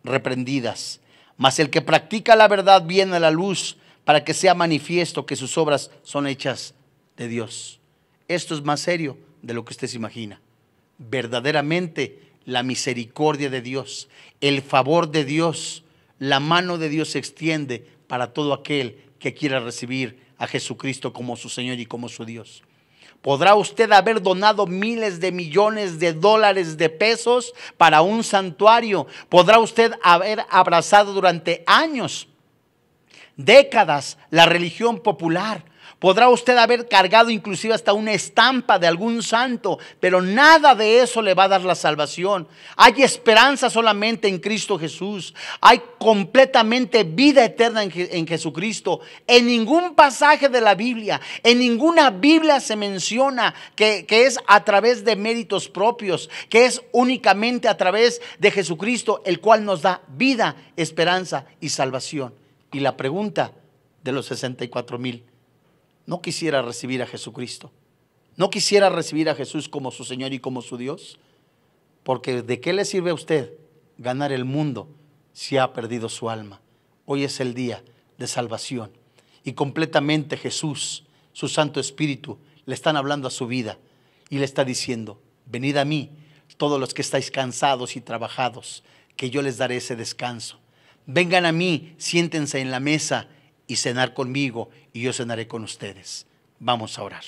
reprendidas. Mas el que practica la verdad viene a la luz para que sea manifiesto que sus obras son hechas de Dios. Esto es más serio de lo que usted se imagina. Verdaderamente la misericordia de Dios, el favor de Dios, la mano de Dios se extiende para todo aquel que quiera recibir a Jesucristo como su Señor y como su Dios. Podrá usted haber donado miles de millones de dólares, de pesos para un santuario. Podrá usted haber abrazado durante años, décadas, la religión popular. Podrá usted haber cargado inclusive hasta una estampa de algún santo, pero nada de eso le va a dar la salvación. Hay esperanza solamente en Cristo Jesús. Hay completamente vida eterna en Jesucristo. En ningún pasaje de la Biblia, en ninguna Biblia se menciona que es a través de méritos propios, que es únicamente a través de Jesucristo, el cual nos da vida, esperanza y salvación. Y la pregunta de los 64,000. ¿No quisiera recibir a Jesucristo? ¿No quisiera recibir a Jesús como su Señor y como su Dios? Porque ¿de qué le sirve a usted ganar el mundo si ha perdido su alma? Hoy es el día de salvación y completamente Jesús, su Santo Espíritu, le están hablando a su vida y le está diciendo: venid a mí, todos los que estáis cansados y trabajados, que yo les daré ese descanso. Vengan a mí, siéntense en la mesa y cenar conmigo, y yo cenaré con ustedes. Vamos a orar.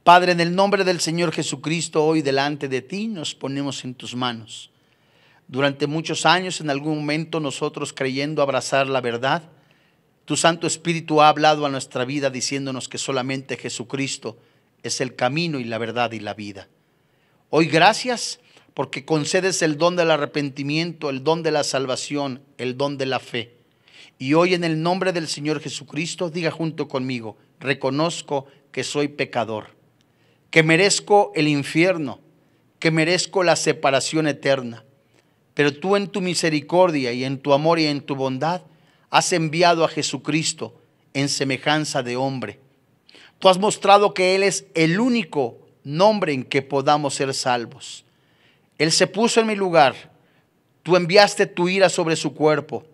Padre, en el nombre del Señor Jesucristo, hoy delante de ti nos ponemos en tus manos. Durante muchos años, en algún momento, nosotros creyendo abrazar la verdad, tu Santo Espíritu ha hablado a nuestra vida diciéndonos que solamente Jesucristo es el camino y la verdad y la vida. Hoy gracias porque concedes el don del arrepentimiento, el don de la salvación, el don de la fe. Y hoy en el nombre del Señor Jesucristo, diga junto conmigo: reconozco que soy pecador, que merezco el infierno, que merezco la separación eterna. Pero tú en tu misericordia y en tu amor y en tu bondad has enviado a Jesucristo en semejanza de hombre. Tú has mostrado que Él es el único nombre en que podamos ser salvos. Él se puso en mi lugar. Tú enviaste tu ira sobre su cuerpo.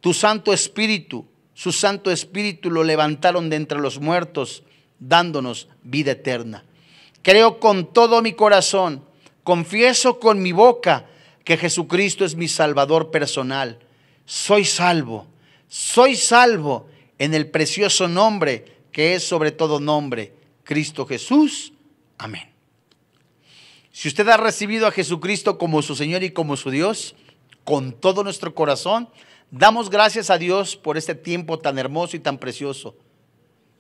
Tu Santo Espíritu, su Santo Espíritu lo levantaron de entre los muertos, dándonos vida eterna. Creo con todo mi corazón, confieso con mi boca que Jesucristo es mi Salvador personal. Soy salvo en el precioso nombre que es sobre todo nombre, Cristo Jesús. Amén. Si usted ha recibido a Jesucristo como su Señor y como su Dios, con todo nuestro corazón, damos gracias a Dios por este tiempo tan hermoso y tan precioso.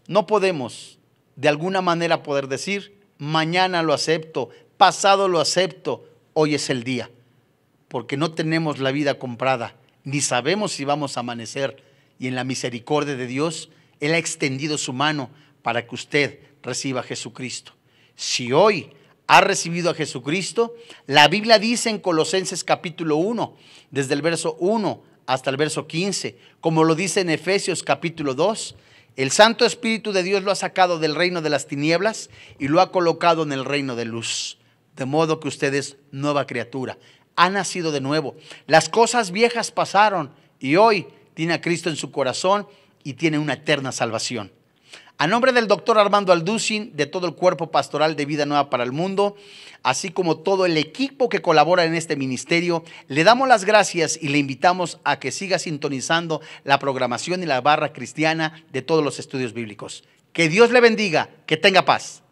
No podemos de alguna manera poder decir: mañana lo acepto, pasado lo acepto, hoy es el día. Porque no tenemos la vida comprada, ni sabemos si vamos a amanecer. Y en la misericordia de Dios, Él ha extendido su mano para que usted reciba a Jesucristo. Si hoy ha recibido a Jesucristo, la Biblia dice en Colosenses capítulo 1, desde el verso 1 hasta el verso 15, como lo dice en Efesios capítulo 2, el Santo Espíritu de Dios lo ha sacado del reino de las tinieblas y lo ha colocado en el reino de luz. De modo que usted es nueva criatura, ha nacido de nuevo. Las cosas viejas pasaron y hoy tiene a Cristo en su corazón y tiene una eterna salvación. A nombre del doctor Armando Alducin, de todo el cuerpo pastoral de Vida Nueva para el Mundo, así como todo el equipo que colabora en este ministerio, le damos las gracias y le invitamos a que siga sintonizando la programación y la barra cristiana de todos los estudios bíblicos. Que Dios le bendiga, que tenga paz.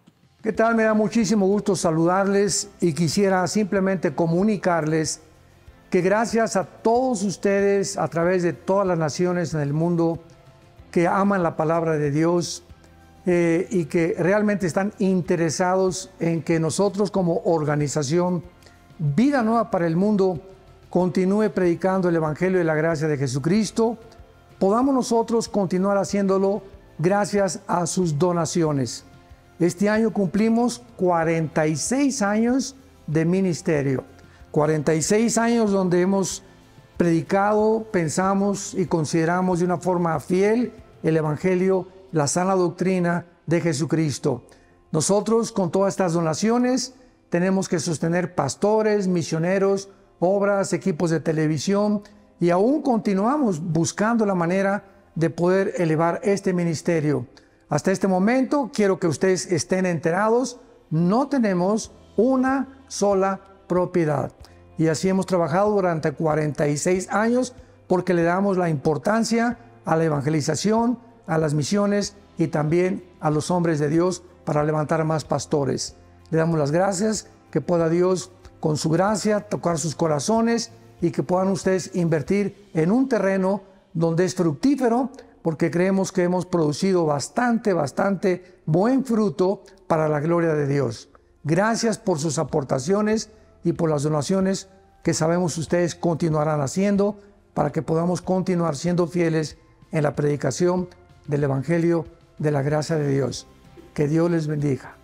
¿Qué tal? Me da muchísimo gusto saludarles y quisiera simplemente comunicarles que gracias a todos ustedes a través de todas las naciones en el mundo que aman la palabra de Dios, y que realmente están interesados en que nosotros como organización Vida Nueva para el Mundo continúe predicando el Evangelio de la gracia de Jesucristo, podamos nosotros continuar haciéndolo gracias a sus donaciones. Este año cumplimos 46 años de ministerio, 46 años donde hemos predicado, pensamos y consideramos de una forma fiel el Evangelio, la sana doctrina de Jesucristo. Nosotros con todas estas donaciones tenemos que sostener pastores, misioneros, obras, equipos de televisión y aún continuamos buscando la manera de poder elevar este ministerio. Hasta este momento, quiero que ustedes estén enterados, no tenemos una sola propiedad. Y así hemos trabajado durante 46 años porque le damos la importancia a la evangelización, a las misiones y también a los hombres de Dios para levantar más pastores. Le damos las gracias, que pueda Dios con su gracia tocar sus corazones y que puedan ustedes invertir en un terreno donde es fructífero, porque creemos que hemos producido bastante buen fruto para la gloria de Dios. Gracias por sus aportaciones y por las donaciones que sabemos ustedes continuarán haciendo para que podamos continuar siendo fieles en la predicación del Evangelio de la gracia de Dios. Que Dios les bendiga.